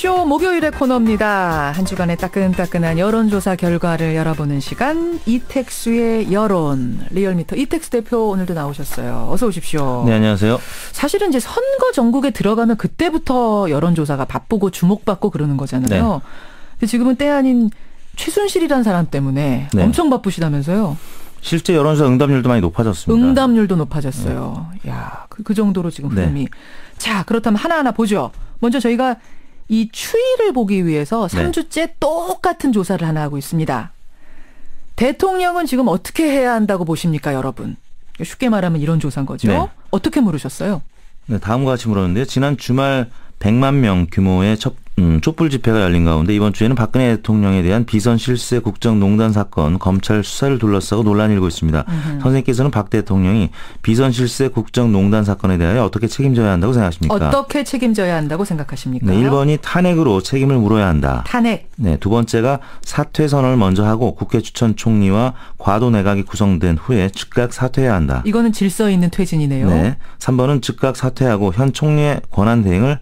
라디오쇼 목요일의 코너입니다. 한 주간의 따끈따끈한 여론조사 결과를 열어보는 시간, 이택수의 여론. 리얼미터 이택수 대표 오늘도 나오셨어요. 어서 오십시오. 네, 안녕하세요. 사실은 이제 선거 전국에 들어가면 그때부터 여론조사가 바쁘고 주목받고 그러는 거잖아요. 네. 근데 지금은 때 아닌 최순실이라는 사람 때문에 네. 엄청 바쁘시다면서요. 실제 여론조사 응답률도 많이 높아졌습니다. 응답률도 높아졌어요. 네. 야, 그 정도로 지금 흐름이. 네. 자, 그렇다면 하나하나 보죠. 먼저 저희가 이 추이를 보기 위해서 3주째 똑같은 조사를 하나 하고 있습니다. 대통령은 지금 어떻게 해야 한다고 보십니까, 여러분? 쉽게 말하면 이런 조사인 거죠. 네. 어떻게 물으셨어요? 네, 다음과 같이 물었는데요. 지난 주말 100만 명 규모의 촛불 집회가 열린 가운데 이번 주에는 박근혜 대통령에 대한 비선 실세 국정농단 사건 검찰 수사를 둘러싸고 논란이 일고 있습니다. 선생님께서는 박 대통령이 비선 실세 국정농단 사건에 대하여 어떻게 책임져야 한다고 생각하십니까? 어떻게 책임져야 한다고 생각하십니까? 네, 1번이 탄핵으로 책임을 물어야 한다. 탄핵. 네, 두 번째가 사퇴 선언을 먼저 하고 국회 추천 총리와 과도 내각이 구성된 후에 즉각 사퇴해야 한다. 이거는 질서 있는 퇴진이네요. 네, 3번은 즉각 사퇴하고 현 총리의 권한 대행을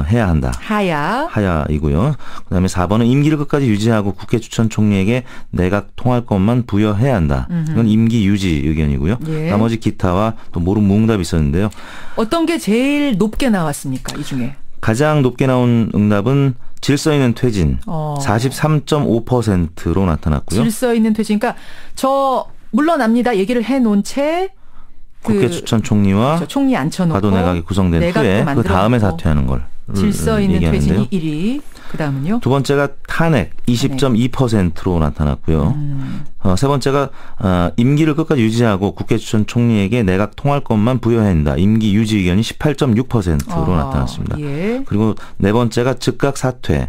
해야 한다. 하야이고요. 그다음에 4번은 임기를 끝까지 유지하고 국회 추천 총리에게 내각 통할권만 부여해야 한다. 이건 임기 유지 의견이고요. 예. 나머지 기타와 또 모름무응답이 있었는데요. 어떤 게 제일 높게 나왔습니까? 이 중에. 가장 높게 나온 응답은 질서 있는 퇴진 43.5%로 나타났고요. 질서 있는 퇴진. 그러니까 저 물러납니다. 얘기를 해놓은 채 국회 추천 총리와 총리 앉혀놓고 과도 내각이 구성된 후에 그 다음에 사퇴하는 걸 질서 있는 퇴진이 1위. 그다음은요? 두 번째가 탄핵 20.2%로 나타났고요. 세 번째가 임기를 끝까지 유지하고 국회 추천 총리에게 내각 통할권만 부여해야 한다. 임기 유지 의견이 18.6%로 나타났습니다. 예. 그리고 네 번째가 즉각 사퇴,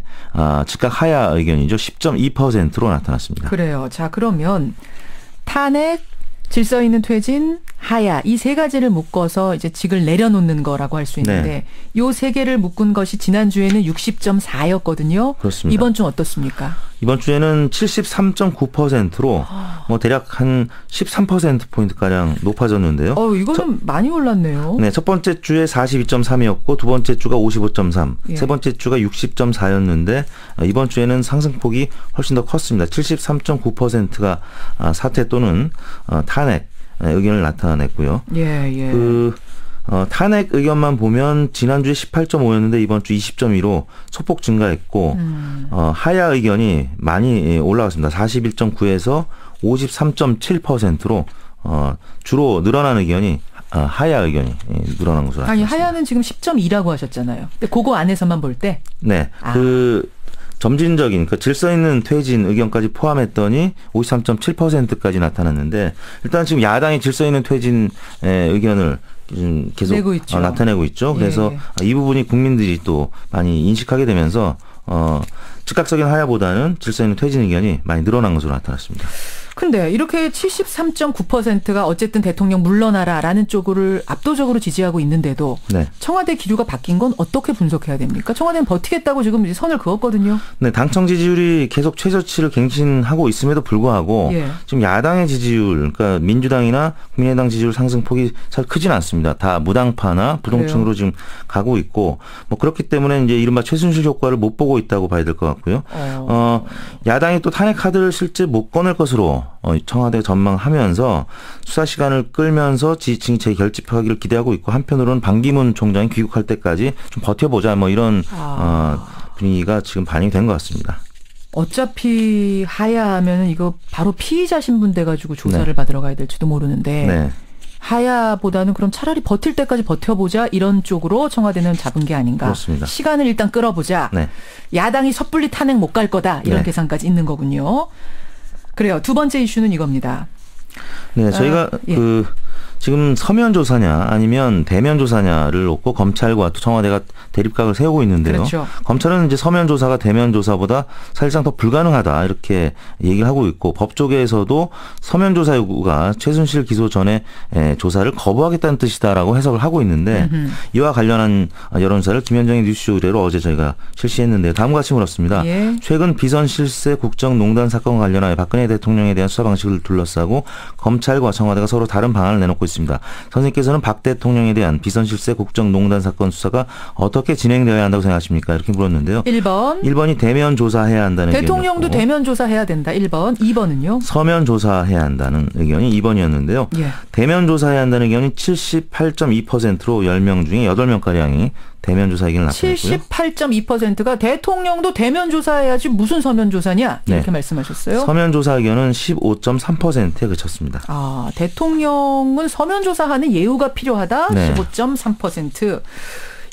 즉각 하야 의견이죠. 10.2%로 나타났습니다. 그래요. 자, 그러면 탄핵, 질서 있는 퇴진, 하야, 이 세 가지를 묶어서 이제 직을 내려놓는 거라고 할 수 있는데 요 세 개를 묶은 것이 지난주에는 60.4였거든요. 그렇습니다. 이번 주는 어떻습니까? 이번 주에는 73.9%로 뭐 대략 한 13%포인트가량 높아졌는데요. 이거는 많이 올랐네요. 네, 첫 번째 주에 42.3이었고 두 번째 주가 55.3, 예. 세 번째 주가 60.4였는데 이번 주에는 상승폭이 훨씬 더 컸습니다. 73.9%가 사퇴 또는 탄핵 의견을 나타냈고요. 예. 탄핵 의견만 보면 지난주에 18.5였는데 이번 주 20.2로 소폭 증가했고 하야 의견이 많이 올라갔습니다. 41.9에서 53.7%로 주로 늘어난 의견이 하야 의견이 늘어난 것으로 나타났습니다. 아니, 하야는 지금 10.2라고 하셨잖아요. 근데 그거 안에서만 볼 때? 네. 점진적인 그러니까 질서 있는 퇴진 의견까지 포함했더니 53.7%까지 나타났는데 일단 지금 야당이 질서 있는 퇴진 의견을 계속 나타내고 있죠. 그래서 이 부분이 국민들이 또 많이 인식하게 되면서 즉각적인 하야보다는 질서 있는 퇴진 의견이 많이 늘어난 것으로 나타났습니다. 근데 이렇게 73.9%가 어쨌든 대통령 물러나라라는 쪽을 압도적으로 지지하고 있는데도 청와대 기류가 바뀐 건 어떻게 분석해야 됩니까? 청와대는 버티겠다고 지금 이제 선을 그었거든요. 네, 당청 지지율이 계속 최저치를 갱신하고 있음에도 불구하고 지금 야당의 지지율, 그러니까 민주당이나 국민의당 지지율 상승폭이 잘 크진 않습니다. 다 무당파나 부동층으로 지금 가고 있고 뭐 그렇기 때문에 이제 이른바 최순실 효과를 못 보고 있다고 봐야 될 것 같고요. 야당이 또 탄핵 카드를 실제 못 꺼낼 것으로 청와대 전망하면서 수사 시간을 끌면서 지지층이 재결집하기를 기대하고 있고 한편으로는 반기문 총장이 귀국할 때까지 좀 버텨보자 뭐 이런 분위기가 지금 반영이 된 것 같습니다. 어차피 하야하면 이거 바로 피의자 신분 돼가지고 조사를 받으러 가야 될지도 모르는데 하야보다는 그럼 차라리 버틸 때까지 버텨보자 이런 쪽으로 청와대는 잡은 게 아닌가. 그렇습니다. 시간을 일단 끌어보자. 야당이 섣불리 탄핵 못 갈 거다 이런 계산까지 있는 거군요. 그래요. 두 번째 이슈는 이겁니다. 네, 저희가 지금 서면 조사냐 아니면 대면 조사냐를 놓고 검찰과 또 청와대가 대립각을 세우고 있는데요. 그렇죠. 검찰은 이제 서면 조사가 대면 조사보다 사실상 더 불가능하다 이렇게 얘기를 하고 있고 법조계에서도 서면 조사 요구가 최순실 기소 전에 조사를 거부하겠다는 뜻이다라고 해석을 하고 있는데 이와 관련한 여론조사를 김현정의 뉴스 의뢰로 어제 저희가 실시했는데 다음과 같이 물었습니다. 최근 비선 실세 국정농단 사건과 관련하여 박근혜 대통령에 대한 수사 방식을 둘러싸고 검찰과 청와대가 서로 다른 방안을 내놓고 있습니다. 선생님께서는 박 대통령에 대한 비선실세 국정농단 사건 수사가 어떻게 진행되어야 한다고 생각하십니까? 이렇게 물었는데요. 1번. 1번이 대면 조사해야 한다는 대통령도 의견이었고, 대면 조사해야 된다. 1번. 2번은요? 서면 조사해야 한다는 의견이 2번이었는데요. 예. 대면 조사해야 한다는 의견이 78.2%로 10명 중에 8명가량이 대면 조사 의견을 나타냈고요. 78.2%가 대통령도 대면 조사해야지 무슨 서면 조사냐 이렇게 네. 말씀하셨어요. 서면 조사 의견은 15.3%에 그쳤습니다. 아, 대통령은 서면 조사하는 예우가 필요하다. 네. 15.3%.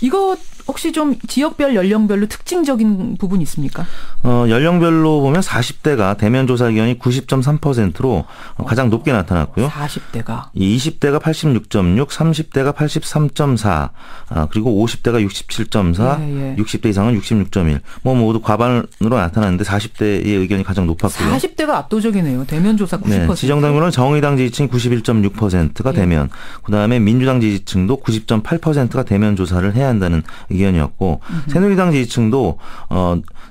이거 혹시 좀 지역별 연령별로 특징적인 부분이 있습니까? 연령별로 보면 40대가 대면 조사 의견이 90.3%로 가장 높게 나타났고요. 40대가. 20대가 86.6, 30대가 83.4, 그리고 50대가 67.4, 예, 예. 60대 이상은 66.1. 뭐 모두 과반으로 나타났는데 40대의 의견이 가장 높았고요. 40대가 압도적이네요. 대면 조사 90%. 네, 지정당별로는 정의당 지지층 91.6%가 예. 대면, 그다음에 민주당 지지층도 90.8%가 대면 조사를 해야 한다는 의견이었고, 새누리당 지지층도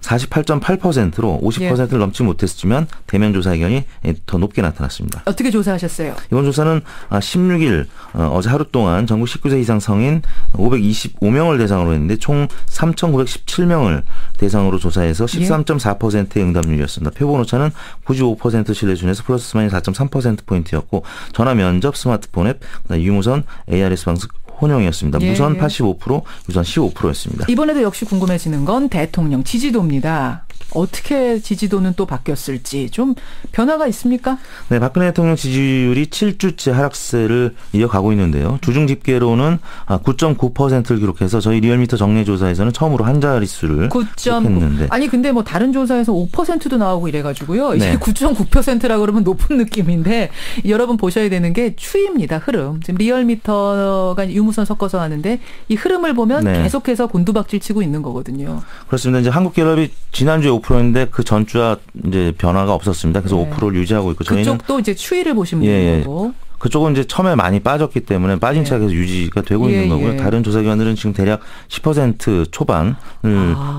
48.8%로 50%를 예. 넘지 못했지만 대면 조사 의견이 더 높게 나타났습니다. 어떻게 조사하셨어요? 이번 조사는 16일 어제 하루 동안 전국 19세 이상 성인 525명을 대상으로 했는데 총 3,917명을 대상으로 조사해서 13.4%의 응답률이었습니다. 표본 오차는 95% 신뢰 수준에서 플러스 마이너스 4.3%포인트였고, 전화 면접, 스마트폰 앱, 유무선, ARS 방식 혼용이었습니다. 예, 무선 예. 85%, 유선 15%였습니다. 이번에도 역시 궁금해지는 건 대통령 지지도입니다. 어떻게 지지도는 또 바뀌었을지 좀 변화가 있습니까? 네, 박근혜 대통령 지지율이 7주째 하락세를 이어가고 있는데요. 주중 집계로는 9.9%를 기록해서 저희 리얼미터 정례조사에서는 처음으로 한 자릿수를 기록했는데. 아니 근데 뭐 다른 조사에서 5%도 나오고 이래가지고요. 이제 네. 9.9%라고 그러면 높은 느낌인데 여러분 보셔야 되는 게 추이입니다. 흐름. 지금 리얼미터가 유무선 섞어서 하는데 이 흐름을 보면 네. 계속해서 곤두박질 치고 있는 거거든요. 그렇습니다. 이제 한국갤럽이 지난주에 5%인데 그 전주와 이제 변화가 없었습니다. 그래서 네. 5%를 유지하고 있고, 저희는 그쪽도 이제 추이를 보시면 예, 되는 거고. 그쪽은 이제 처음에 많이 빠졌기 때문에 빠진 차가 계속 유지가 되고 있는 거고요. 다른 조사기관들은 지금 대략 10% 초반을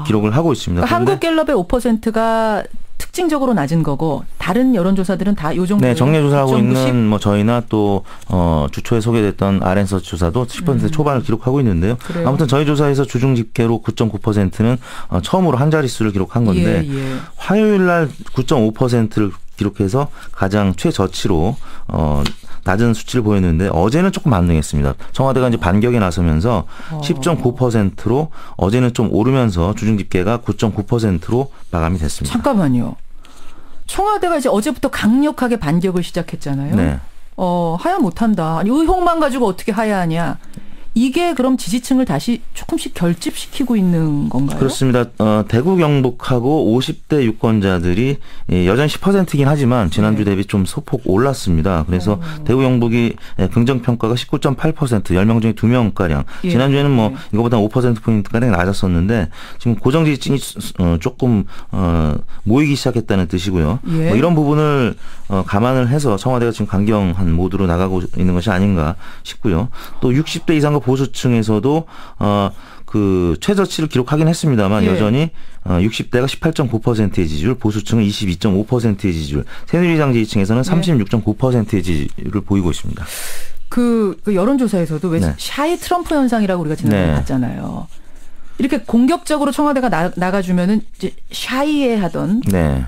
기록을 하고 있습니다. 그러니까 한국갤럽의 5%가 특징적으로 낮은 거고 다른 여론조사들은 다 요 정도. 네, 정례조사하고 있는 뭐 저희나 또 주초에 소개됐던 RN서치 조사도 10% 초반을 기록하고 있는데요. 그래요. 아무튼 저희 조사에서 주중 집계로 9.9%는 처음으로 한 자릿수를 기록한 건데, 예. 화요일 날 9.5%를 기록해서 가장 최저치로 낮은 수치를 보였는데 어제는 조금 반등했습니다. 청와대가 이제 반격에 나서면서 10.9%로 어제는 좀 오르면서 주중 집계가 9.9%로 마감이 됐습니다. 잠깐만요. 청와대가 이제 어제부터 강력하게 반격을 시작했잖아요. 네. 하야 못한다. 아니 의혹만 가지고 어떻게 하야하냐. 이게 그럼 지지층을 다시 조금씩 결집시키고 있는 건가요? 그렇습니다. 대구 경북하고 50대 유권자들이 여전히 10%이긴 하지만 지난주 대비 좀 소폭 올랐습니다. 그래서 대구 경북이 긍정평가가 19.8%, 10명 중에 2명가량. 예. 지난주에는 뭐 이거보다 5%포인트가량 낮았었는데 지금 고정 지지층이 조금 모이기 시작했다는 뜻이고요. 예. 뭐 이런 부분을 감안을 해서 청와대가 지금 강경한 모드로 나가고 있는 것이 아닌가 싶고요. 또 60대 이상과 보수층에서도 그 최저치를 기록하긴 했습니다만 여전히 60대가 18.9%의 지지율, 보수층은 22.5%의 지지율, 새누리당 지지층에서는 36.9%의 지지율을 보이고 있습니다. 그 여론조사에서도 왜 샤이 트럼프 현상이라고 우리가 지난번에 봤잖아요. 이렇게 공격적으로 청와대가 나가주면은 이제 샤이해하던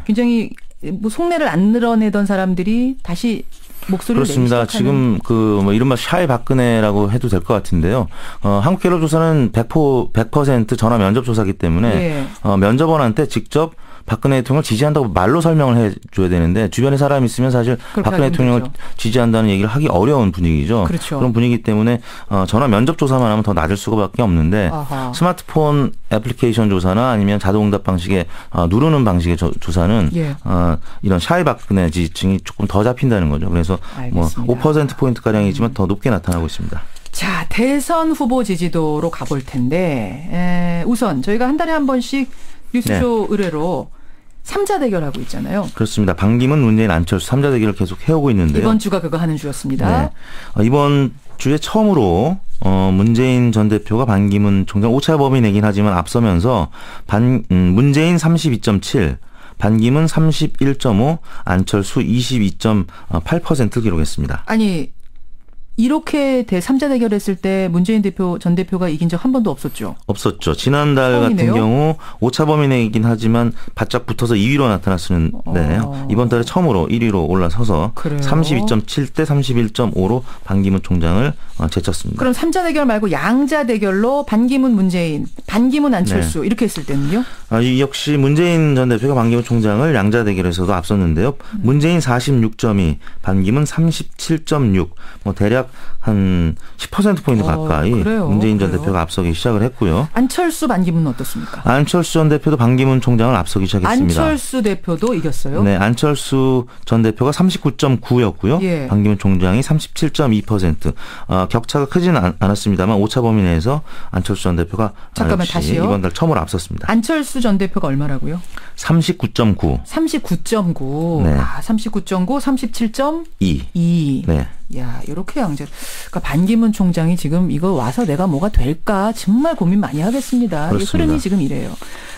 굉장히 뭐 속내를 안 드러내던 사람들이 다시 목소리를 그렇습니다. 내기 시작하는. 지금 그 뭐 이른바 샤이 박근혜라고 해도 될 것 같은데요. 한국갤럽 조사는 100% 전화 면접 조사기 때문에 면접원한테 직접 박근혜 대통령을 지지한다고 말로 설명을 해줘야 되는데 주변에 사람이 있으면 사실 박근혜 대통령을 지지한다는 얘기를 하기 어려운 분위기죠. 그렇죠. 그런 분위기 때문에 전화 면접 조사만 하면 더 낮을 수밖에 없는데 스마트폰 애플리케이션 조사나 아니면 자동응답 방식의 누르는 방식의 조사는 이런 샤이 박근혜 지지층이 조금 더 잡힌다는 거죠. 그래서 알겠습니다. 뭐 5%포인트가량이지만 더 높게 나타나고 있습니다. 자, 대선 후보 지지도로 가볼 텐데 우선 저희가 한 달에 한 번씩 뉴스쇼 의뢰로 3자 대결하고 있잖아요. 그렇습니다. 반기문, 문재인, 안철수 3자 대결을 계속 해오고 있는데요. 이번 주가 그거 하는 주였습니다. 이번 주에 처음으로 문재인 전 대표가 반기문 총장 오차 범위내긴 하지만 앞서면서 문재인 32.7, 반기문 31.5, 안철수 22.8%를 기록했습니다. 아니 이렇게 3자 대결했을 때 문재인 전 대표가 이긴 적 한 번도 없었죠? 없었죠. 지난달 처음이네요. 같은 경우 오차 범위 내이긴 하지만 바짝 붙어서 2위로 나타났었는데 이번 달에 처음으로 1위로 올라서서 그래요? 32.7대 31.5로 반기문 총장을 제쳤습니다. 그럼 3자 대결 말고 양자 대결로 반기문 문재인, 반기문 안철수 네. 이렇게 했을 때는요? 이 역시 문재인 전 대표가 반기문 총장을 양자 대결에서도 앞섰는데요. 문재인 46.2, 반기문 37.6, 뭐 대략 한 10%포인트 가까이 그래요? 문재인 전 대표가 앞서기 시작을 했고요. 안철수, 반기문은 어떻습니까? 안철수 전 대표도 반기문 총장을 앞서기 시작했습니다. 안철수 대표도 이겼어요? 네, 안철수 전 대표가 39.9였고요. 예. 반기문 총장이 37.2%. 격차가 크지는 않았습니다만 오차 범위 내에서 안철수 전 대표가 잠깐만 다시요. 이번 달 처음으로 앞섰습니다. 안철수 전 대표가 얼마라고요? 39.9. 39.9. 네. 39.9, 37.2. 2. 네. 야, 이렇게 양자. 그러니까 반기문 총장이 지금 이거 와서 내가 뭐가 될까 정말 고민 많이 하겠습니다. 이 흐름이 지금 이래요.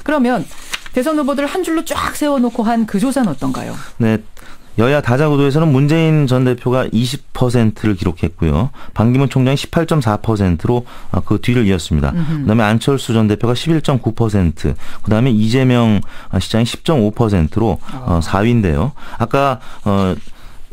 그러면 대선 후보들 한 줄로 쫙 세워놓고 한 그 조사는 어떤가요? 네. 여야 다자구도에서는 문재인 전 대표가 20%를 기록했고요. 반기문 총장이 18.4%로 그 뒤를 이었습니다. 그다음에 안철수 전 대표가 11.9%, 그다음에 이재명 시장이 10.5%로 4위인데요. 아까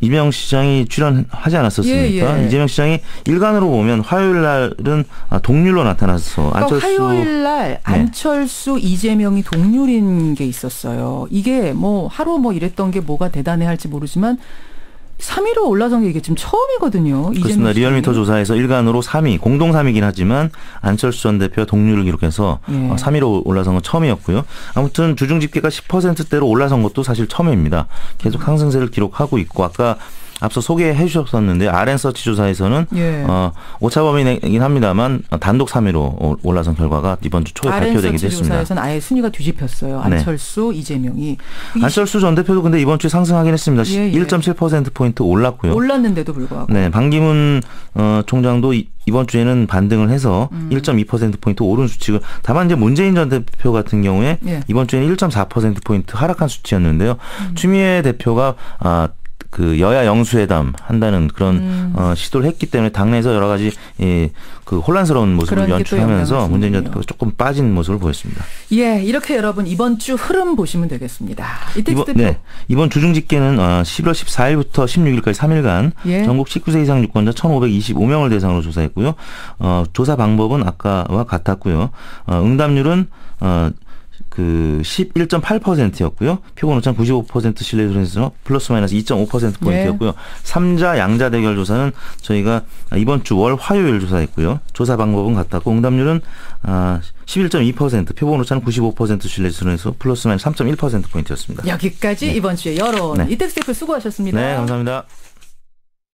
이재명 시장이 출연하지 않았었습니까? 예. 이재명 시장이 일간으로 보면 화요일 날은 동률로 나타나서 그러니까 화요일 날 안철수, 이재명이 동률인 게 있었어요. 이게 뭐 하루 뭐 이랬던 게 뭐가 대단해 할지 모르지만 3위로 올라선 게 이게 지금 처음이거든요. 그렇습니다. 리얼미터 조사에서 일간으로 3위, 공동 3위긴 하지만 안철수 전 대표가 동률을 기록해서 3위로 올라선 건 처음이었고요. 아무튼 주중 집계가 10%대로 올라선 것도 사실 처음입니다. 계속 상승세를 기록하고 있고 아까 앞서 소개해 주셨었는데 RN서치 조사에서는 오차 범위이긴 합니다만 단독 3위로 올라선 결과가 이번 주 초에 발표되기도 했습니다. RN서치 조사에서는 아예 순위가 뒤집혔어요. 안철수, 네. 이재명이. 안철수 전 대표도 근데 이번 주에 상승하긴 했습니다. 1.7%포인트 올랐고요. 올랐는데도 불구하고. 네, 반기문 총장도 이번 주에는 반등을 해서 1.2%포인트 오른 수치고 다만 이제 문재인 전 대표 같은 경우에 이번 주에는 1.4%포인트 하락한 수치였는데요. 추미애 대표가 그 여야 영수회담 한다는 그런 시도를 했기 때문에 당내에서 여러 가지 그 혼란스러운 모습을 연출하면서 문재인 전 대표가 조금 빠진 모습을 보였습니다. 예, 이렇게 여러분 이번 주 흐름 보시면 되겠습니다. 이번 주중 집계는 11월 14일부터 16일까지 3일간 전국 19세 이상 유권자 1,525명을 대상으로 조사했고요. 조사 방법은 아까와 같았고요. 응답률은 그 11.8%였고요. 표본 오차는 95% 신뢰도에서 플러스 마이너스 2.5%포인트였고요. 3자 양자 대결 조사는 저희가 이번 주 월 화요일 조사했고요. 조사 방법은 같았고 응답률은 11.2%, 표본 오차는 95% 신뢰도에서 플러스 마이너스 3.1%포인트였습니다. 여기까지 이번 주에 여론. 이택수 대표 수고하셨습니다. 네, 감사합니다.